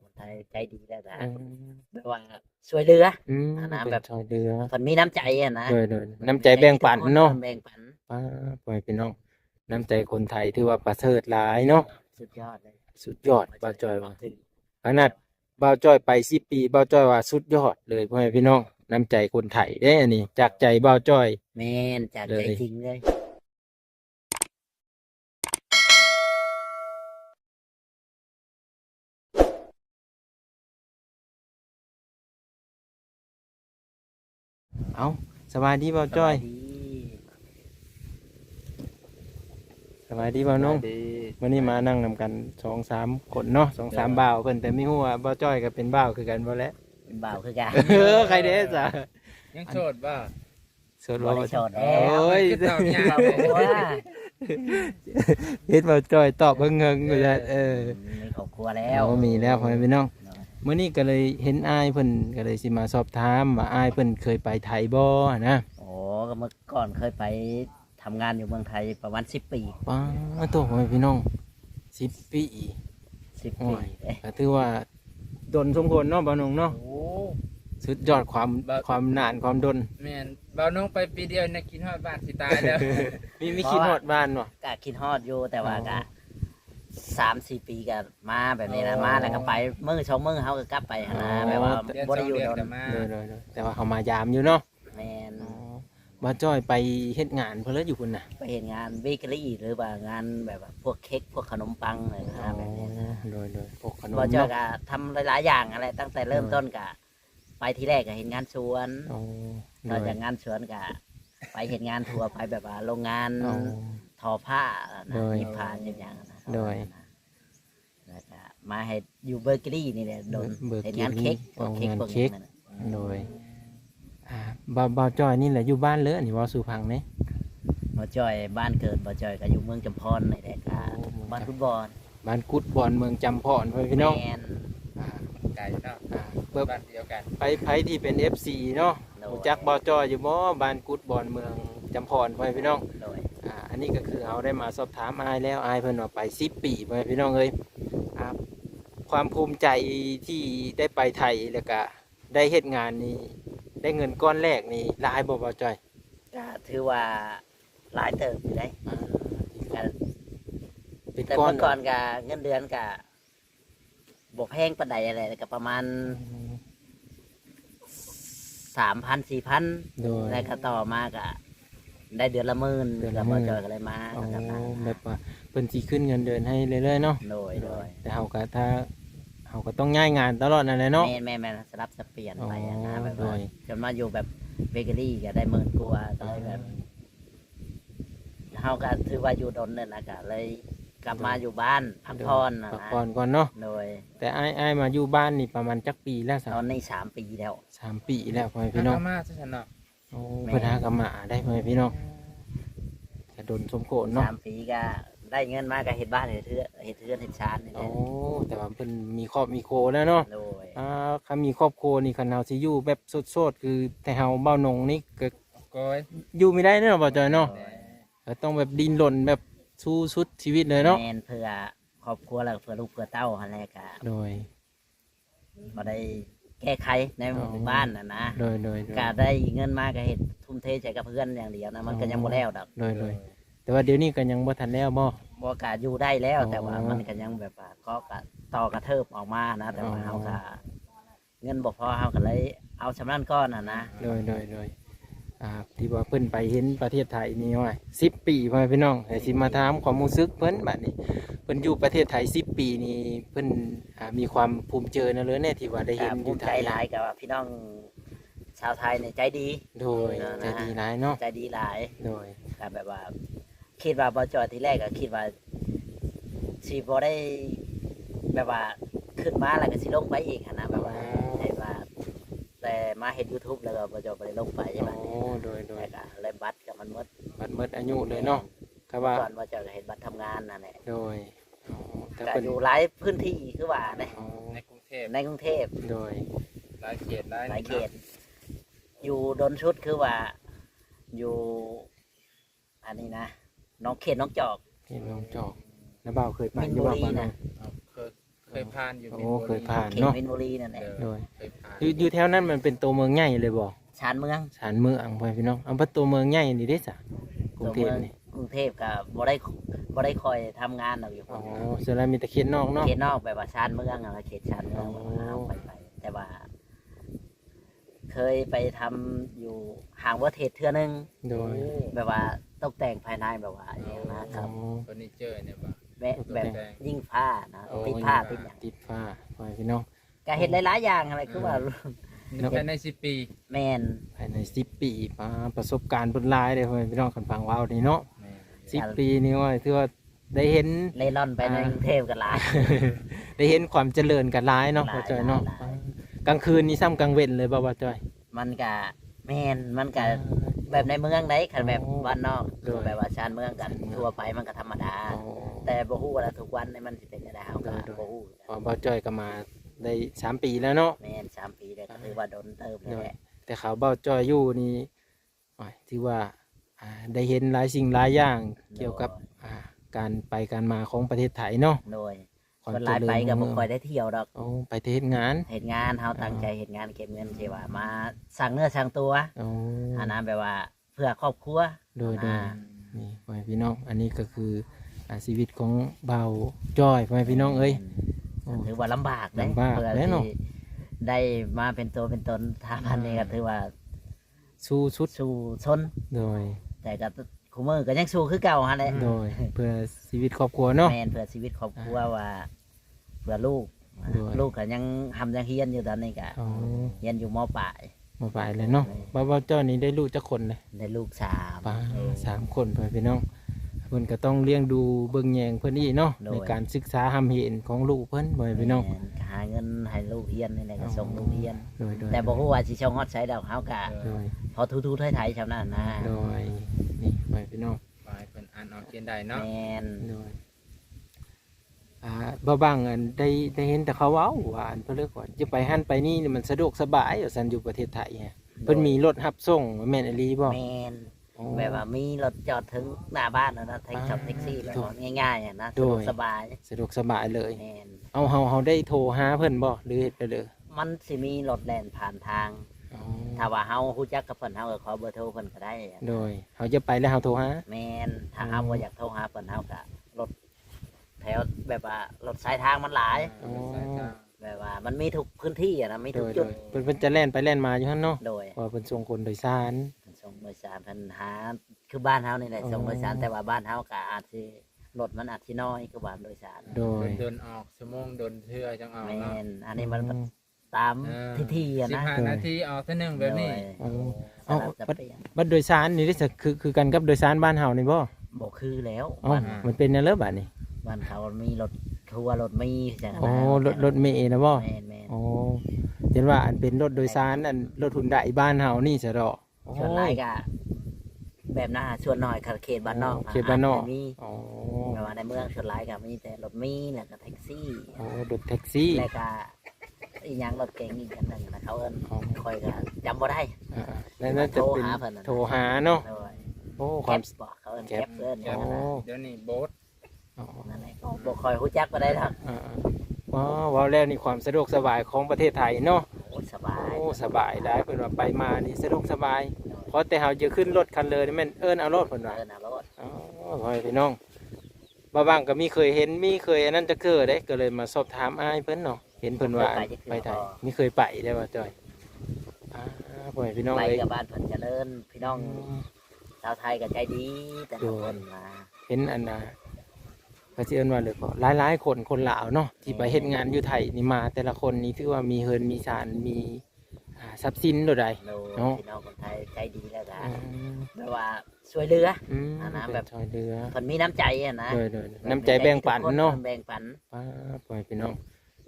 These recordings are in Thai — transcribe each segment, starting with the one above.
คนไทยใจดีแล้วนะเออแบบว่าช่วยเหลืออืมนะเป็นแบบช่วยเหลือคนมีน้ำใจอะนะโดยน้ำใจแบ่งปันเนาะแบ่งปันป้าพ่อแม่พี่น้องน้ำใจคนไทยถือว่าประเสริฐหลายเนาะสุดยอดเลย สุดยอดบ่าวจ้อยว่า ถึงขนาดบ่าวจ้อยไป10 ปีบ่าวจ้อยว่าสุดยอดเลยพ่อแม่พี่น้องน้ำใจคนไทยเด้อันนี้จากใจบ่าวจ้อยแมนจากเลใจยจริงเลยเอาสบายดีบ่าวจ้อยสบายดีสบายดีบ่าวน้องดีวันนี้มานั่งนำกัน2-3คนเนาะ2-3บ่าวเพิ่นแต่ไม่ฮู้ว่าบ่าวจ้อยก็เป็นบ่าวคือกันบ่แหล้ว เป็นบ่าวคือกัน ใครเด้จ้ะ ยังโสดป่ะ สด บ่ บ่ ได้โสดแล้ว โอ้ย คือตอบยาก เราบอกว่า เฮ็ดบ่าวจ้อยตอบเบิ่งๆอยู่จ้ะมีครอบครัวแล้ว มีแล้วพ่อแม่พี่น้องมื้อนี้ก็เลยเห็นอ้ายเพิ่นก็เลยสิมาสอบถามว่าอ้ายเพิ่นเคยไปไทยบ่นะ โอ้ก็เมื่อก่อนเคยไปทำงานอยู่เมืองไทยประมาณ10 ปี ป้าโตพ่อแม่พี่น้อง10 ปี 10 โอ้ ปี ยก็ถือว่าดนสมควรเนาะบ่าวน้องเนาะ โอ้ สุดยอดความนานความดน แม่นเบาน้องไปปีเดียวนะกินฮอดบ้านสิตายแล้ว มีคิดฮอดบ้านบ่ ก็คิดฮอดอยู่แต่ว่า อ๋อ ก็3-4 ปีก็มาแบบนี้นะมาแล้วก็ไปมื้อสองมื้อเฮาก็กลับไปหั้นนะแบบว่า เดือน บ่ ส ได้ อง อยู่ เดือน โดน แต่มา โดยแต่ว่าเขามายามอยู่เนาะ แม่น บ่จ้อยไปเฮ็ดงานเพิ่นแล้วอยู่พุ่นน่ะ ไปเห็นงานเบเกอรี่หรือว่างานแบบว่าพวกเค้กพวกขนมปังอะไรนะแบบนี้นะ โดยพวกขนม บ่เจอ เนาะ ก็ทำหลายๆอย่างอะไรตั้งแต่เริ่มต้นก็ไปที่แรกก็เห็นงานสวน อ๋อ ต่อจากงานสวนก็ไปเห็นงานทัวร์ไปแบบว่าโรงงาน อ๋อ ทอผ้านะ โดย ยิบผ้าเช่นอย่างนะ โดย แล้วก็มาให้อยู่เบเกอรี่นี่แหละโดน เบเกอรี่ เห็นงานเค้กพวกเค้ก งาน พวก เค้ก นั้นน่ะ โดยบ่าวจ้อยนี่แหละอยู่บ้านเลยอันนี้เว่าสู่พังไหม บ่จอยบ้านเกิดบ่จอยก็อยู่เมืองจำพรนี่แหละก็ โอ้ บ้านฟุตบอล บ้านกุดบอนเมืองจำพรพ่อพี่น้อง แม่น อ่า ไก่เนาะ เบิ่ง บ้านเดียวกัน ไปที่เป็น FC เนาะ โดย รู้จักบ่าวจ้อยอยู่บ่บ้านกุดบอนเมืองจำพรพ่อพี่น้อง โดย อันนี้ก็คือเราได้มาสอบถามอายแล้วอายเพิ่นว่าไป10 ปีพ่อพี่น้องเอ้ยอ่าความภูมิใจที่ได้ไปไทยแล้วก็ได้เฮ็ดงานนี้ได้เงินก้อนแรกนี่หลายบ่บ่าวจ้อย ก็ถือว่าหลายเติบอยู่ได้ อ่า ก็ เป็น แต่ ก้อน เมื่อก่อนก็เงินเดือนก็บ่แพงปานใดอะไรก็ประมาณ 3,000-4,000 โดย แล้วก็ต่อมาก็ได้เดือนละหมื่น เดือน ก็ ละห บ่ มื่น จอยก็เลยมา อ๋อ ก็มา แบบว่าเพิ่นสิขึ้นเงินเดือนให้เรื่อยๆเนาะ โดยโดย แต่เฮาก็ถ้าเฮาก็ต้องย้ายงานตลอดนั่นแหละเนาะ แม่สลับสับเปลี่ยนไป อ๋อ นะแบบ โด ว่าย จนมาอยู่แบบเบเกอรี่ก็ได้หมื่นกว่าก็เลยแบบเฮาก็ถือว่าอยู่ดนเนี่ยนะก็เลยกลับมาอยู่บ้านพักผ่อนนะ พัก นะ ผ่อนก่อนเนาะ โดย แต่อ้ายมาอยู่บ้านนี่ประมาณจักปีแล้ว ตอนนี้3 ปีแล้ว 3 ปีแล้วพ่อแม่พี่น้อง อามาซะฉันเนาะ โอ้เพิ่นหากำมาได้พ่อแม่พี่น้องกระดนสมโกนเนาะ 3 ปีก็ได้เงินมาก็เฮ็ดบ้านเฮ็ดเรือนเฮ็ดชานนี่แห โอ้ ละ แต่ว่าเพิ่นมีครอบมีโคแล้วเนาะ โดย ถ้ามีครอบครัวนี่คันเฮาสิอยู่แบบโสดๆคือแต่เฮาเบ้านงนี่ก็ โก้ย อยู่ไม่ได้เนาะบ่จอยเนาะก็ต้องแบบดิ้นรนแบบสู้สุดชีวิตเลยเนาะ แม่นเพื่อครอบครัวแล้วเพื่อลูกเพื่อเต้าหั่นแหละก็ โดย บ่ได้แก้ไขในหมู่บ้านน่ะนะ โดย ก็ได้เงินมาก็เฮ็ดทุ่มเทใจกับเพื่อนอย่างเดียวนะมันก็ยังบ่แล้วดอก โดยแต่ว่าเดี๋ยวนี้ก็ยังบ่ทันแล้วบ่ บ่กะอยู่ได้แล้ว อ๋อ แต่ว่ามันก็ยังแบบว่าก็กะต่อกระเทิบออกมานะแต่ว่า อ๋อ เฮาก็เงินบ่พอเฮาก็เลยเอาสำนั้นก้อนน่ะนะ โดยที่ว่าเพิ่นไปเห็นประเทศไทยนี่ว่า10 ปีพ่อแม่พี่น้องแต่สิมาถามความรู้สึกเพิ่นบัดนี้เพิ่นอยู่ประเทศไทย10 ปีนี่เพิ่นมีความภูมิใจนะเลยแน่ที่ว่าได้เห็ ก็ นอ ภู ยู่ มิ ไท ใจ ย หลายกับพี่น้องชาวไทยเนี่ยใจดี โดยใจดีหลายเนาะ ใจดีหลาย โดย ก็แบบว่า คิดว่าบ่จอดทีแรกก็คิดว่าสิบ่ได้แบบว่าขึ้นมาแล้วก็สิลงไปอีกหั้นนะแบบว่าให้ว่าแต่มาเฮ็ด YouTube แล้วก็บ่จอดบ่ได้ลงไปใช่ไหม โอ้โดย แล้วก็เลยบัตรกับมันหมด บัดหมดอายุเลยเนาะก็ว่า ก่อนว่าจะเห็นบัตรทำงานนั่นแหละ โดยแต่ ก็ เพิ่น อยู่หลายพื้นที่คือว่าเนี่ย อ๋อ ในกรุงเทพ ในกรุงเทพ โดย หลายเขตหลาย หลายเขต อยู่ดนชุดคือว่า อยู่ อันนี้นะน้องเขตน้องจอก ที่น้องจอกแล้วบ่าวเคยไป มิน อยู่ บุ บ่า รี บ้านน้อ นะ ง เอาเค เคยผ่านอยู่ โอ้เคยผ่าน เขต เนาะ มินบุรีนั่นแหละ โดย เคยผ่าน อยู่แถวนั้นมันเป็นตัวเมืองใหญ่เลยบ่ ชานเมือง ชานเมืองพ่อพี่น้องเอาประตูเมืองใหญ่นี่ได้ซะกรุงเทพนี่ กรุงเทพก็บ่ได้คอยทำงานเราอยู่ อ๋อส่วนใหญ่มีแต่เขตนอกเนาะ เขตนอกแบบว่าชานเมืองอะไรเขตชานเมือง อ๋อ เอาไปแต่ว่า เคยไปทำอยู่ห่างประเทศเทื่อนึง โดย แบบว่าตกแต่งภายในแบบว่าอย่างนะค อ๋ รั อบ เฟอร์นิเจอร์เนี่ยบ่ แบบยิ่งผ้านะ โอ้ ติดผ้าติดอย่าง ติดผ้าพ่อพี่น้อง ก็เห็นหลายๆอย่างอะไรคือว่า ภายใน10 ปี แมน ภายใน10 ปีมาประสบการณ์เพิ่นหลายเด้อพ่อพี่น้องคันฟังเว้านี่เนาะ แม่ 10 ปีนี่ว่าถือว่าได้เห็น เล่ร่อนไปในกรุงเทพกันหลาย ได้เห็นความเจริญกันหลายเนาะ หลาย พ่อจ้อยเนาะ หลาย กลางคืนนี่ซ้ำกลางเว้นเลยบ่ว่าจ้อย มันก็แมนมันก็แบบในเมืองได้คันแบบบ้านนอก โดย แบบว่าชานเมืองกัน ชานเมือง ทั่วไปมันก็ธรรมดา อ๋อ แต่บ่ฮู้ว่าทุกวันนี่มันสิเป็นจังไดเฮาก็ โดย บ่ฮู้ พอบ่จ้อยก็มาได้3 ปีแล้วเนาะ แม่น3 ปีแล้วก็ถือว่าโดนเติมแล้วแหละ แต่เขาเบ้าจ้อยอยู่นี่อ้อยที่ว่าได้เห็นหลายสิ่งหลายอย่างเกี่ยวกับการไปการมาของประเทศไทยเนาะ โดย ความ ส่วนห เจ ลาย ริญ ไปก็ รุ่ บ่ ง ค่อย เรือง ได้เที่ยวดอก เอาไปเฮ็ดงาน เฮ็ดงานเฮาตั้งใจเฮ็ดงานเก็บเงินสิว่ามาสั่งเนื้อสั่งตัว เอา อันนั้นแบบว่าเพื่อครอบครัว โดย อ่า นี่พ่อแม่พี่น้องอันนี้ก็คือชีวิตของเบาจ้อยพ่อแม่พี่น้องเอ้ย โอ้ ถือว่าลำบากเด้ ลำบาก เพื่อ แน่นอน ที่ได้มาเป็นตัวเป็นตนทางอันนี้ก็ถือว่า สู้สุด สู้ชน โดย แต่ก็คุมือก็ยังสู้คือเก่าหั่นแหละ โดยเพื่อชีวิตครอบครัวเนาะ แม่นเพื่อชีวิตครอบครัวว่าเพื่อลูก ด้วย ลูกก็ยังทำยังเฮียนอยู่ตอนนี้ก็ อ๋อ เฮียนอยู่มปลาย มาไปเลยเนาะเบาจ้อยนี่ได้ลูกจักคนเลย ได้ลูกสาม ป้า3 คนพ่อแม่พี่น้องเพิ่นก็ต้องเลี้ยงดูเบิ่งแยงเพิ่นนี่เนาะในการศึกษาหำเห็นของลูกเพิ่นพ่อแม่พี่น้อง แม่ก็หาเงินให้ลูกเฮียนนี่แหละก็ส่งลูกเฮียน โดย แต่บ่ฮู้ว่าสิช่องฮอดใช้ดอกเฮาก็ โดย พอทูๆไทยๆชาวนั้นนะ โดยนี่พ่อแม่พี่น้อง ไปเพิ่นอ่านออกเขียนได้เนาะ แม่น โดยบ่บางอันได้เห็นแต่เขาเว้าว่าอันเพิ่นเรียกว่าจะไปหันไปนี่มันสะดวกสบายว่าซั่นอยู่ประเทศไทยฮะเพิ่นมีรถรับส่งแม่นอีหลีบ่ แม่น อ๋อ แบบว่ามีรถจอดถึงหน้าบ้านแล้วนะแท็กซ์แท็กซี่แบบว่าง่ายๆอะนะ โด สะดวย กสบาย สะดวกสบายเลย แม่น เอาเฮาได้โทรหาเพิ่นบ่หรือเฮ็ดไปเลย มันสิมีรถแล่นผ่านทาง อ๋อ ถ้าว่าเฮาฮู้จักกับเพิ่นเฮาก็ขอเบอร์โทรเพิ่นก็ได้ โดยเฮาจะไปแล้วเฮาโทรหา แม่นถ้าเฮาบ่อยากโทรหาเพิ่นเฮาก็รถแถวแบบว่ารถสายทางมันหลาย อ๋อ สายทาง แบบว่ามันมีทุกพื้นที่อะนะมี โด ทุก ย จุด เพิ่นจะแล่นไปแล่นมาอยู่หั่นเนาะ โดย ว่าเพิ่นส่งคนโดยสาร ส่งโดยสารเพิ่นหาคือบ้านเฮานี่แหละ อ๋อ ส่งโดยสารแต่ว่าบ้านเฮาก็อาจสิรถมันอาจสิน้อยคือบ้านโดยสาร โดย เดินออกชั่วโมงเดินเทื่อจังออก แม่ เนาะ นอันนี้มันตามที่อะนะ 15 นาทีออกเท่านึงแบบนี้ อ๋อ ส เอา ลับจะ บัด เปลี่ยน บัดโดยสารนี่ได้คือกันกับโดยสารบ้านเฮานี่บ่ บ่คือแล้ว อ๋อ บ้าน มันเป็นแนวเลิศบัดนี้ บ้านเขามีรถทัวร์รถมีจัง อ๋อ นะ รถเมล์นะบ่ แม่นแม่น อ๋อเห็นว่าอันเป็นรถโดยสารอันรถหุ่นไดบ้านเฮานี่ซะดอก ส่วนหลายก็แบบหน้าส่วนน้อยเขตบ้านนอก เขตบ้านนอก มี อ๋อ แบบว่าในเมืองส่วนหลายก็มีแต่รถมีแล้วก็แท็กซี่ อ๋อรถแท็กซี่ แล้วก็อีหยังรถเก๋งอีกอันหนึงนะเขาเอิ้น อ๋อ คอยก็จำบ่ได้ อ่าแล้วน่าจะเป็น โทรหาเพิ่นน่ะ โทรหาเนาะ โดย โอ้ แค ความ ปบ่เขาเอิ้น แค แค ป ปเอิ้น เดี๋ยว นั่น นี้ น่ะ เดี๋ยวนี้โบ๊ท อ๋อ นั่นแหละก็บ่ค่อยฮู้จักบ่ได้ดอก อ่าว้าวว้าวแล้วนี่ความสะดวกสบายของประเทศไทยเนาะ โอ้ยสบาย โอ้สบายได้เพิ่นว่าไปมานี่สะดวกสบายเพราะแต่เฮาจะขึ้นรถคันเลยนี่แม่นเอิ้นเอารถเพิ่นว่า เอิ้นเอารถ อ๋อพ่อแม่พี่น้องบางก็มีเคยเห็นมีเคยอันนั้นจะเกิดได้ก็เลยมาสอบถามอ้ายเพิ่นเนาะเห็นเพิ่นว่าไปไทยมีเคยไปได้บ่จ้อยพ่อแม่พี่น้อง ไป เอ้ย กับบ้านเพิ่นเจริญพี่น้องชาวไทยก็ใจดีแต่ละคนมา เห็นอันน่ะก็สิเอิ้นว่าเลยก็หลายๆคนลาวเนาะที่ไปเฮ็ดงานอยู่ไทยนี่มาแต่ละคนนี่ถือว่ามีเฮินมีศาลมีทรัพย์สินโดดใด โดย เนาะ พี่น้องคนไทยใจดีแล้วก็ อืม แบบว่าช่วยเหลือ อืม อันนั้นแบบ ช่วยเหลือ เพิ่นมีน้ำใจอะนะ โดยน้ำใจแบ่งปันเนาะ แบ่งปัน ป้าพ่อแม่พี่น้อง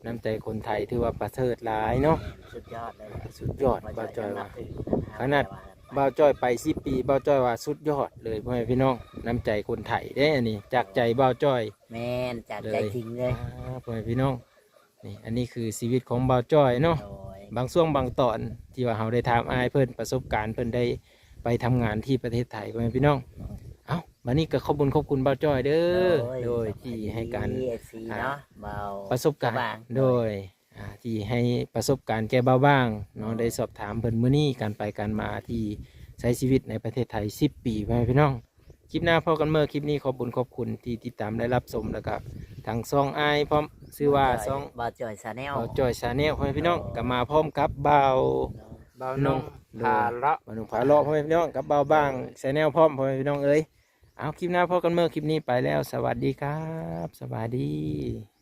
น้ำใจคนไทยถือว่าประเสริฐหลายเนาะ สุดยอดเลย สุดยอดบ่าวจ้อยว่า ข ข นาด บ่าวจ้อยไป10 ปีบ่าวจ้อยว่าสุดยอดเลยพ่อแม่พี่น้องน้ำใจคนไทยเด้อันนี้จากใจบ่าวจ้อย แม่นจากใจจริงเลย พ่อแม่พี่น้องนี่อันนี้คือชีวิตของบ่าวจ้อยเนาะ โดย บางช่วงบางตอนที่ว่าเราได้ถามอายเพิ่นประสบการณ์เพิ่นได้ไปทำงานที่ประเทศไทยพ่อแม่พี่น้องเอ้า บัดนี้ก็ขอบคุณบ่าวจ้อยเด้อโดยที่ให้การ FC เนาะเบา ประสบการ บ้าง ณ์โดยที่ให้ประสบการณ์แก่เบาบ้างเนาะได้สอบถามเพิ่นมื้อนี้การไปการมาที่ใช้ชีวิตในประเทศไทย10 ปีไปพี่น้องคลิปหน้าพอกันเมื่อคลิปนี้ขอบคุณที่ติดตามได้รับชมแล้วก็ทางซ่องอายพร้อมชื่อว่าซ่อง บ่จอยชาแนล เบาจ้อยชาแนลพ่อแม่พี่น้องก็มาพร้อมกับเบา เบาน้องพาเลาะ บาหนุ่มผาเลาะพ่อแม่พี่น้องกับเบาบ้างชาแนลพร้อมพ่อแม่พี่น้องเอ้ยเอาคลิปหน้าพอกันเมื่อคลิปนี้ไปแล้วสวัสดีครับสวัสดี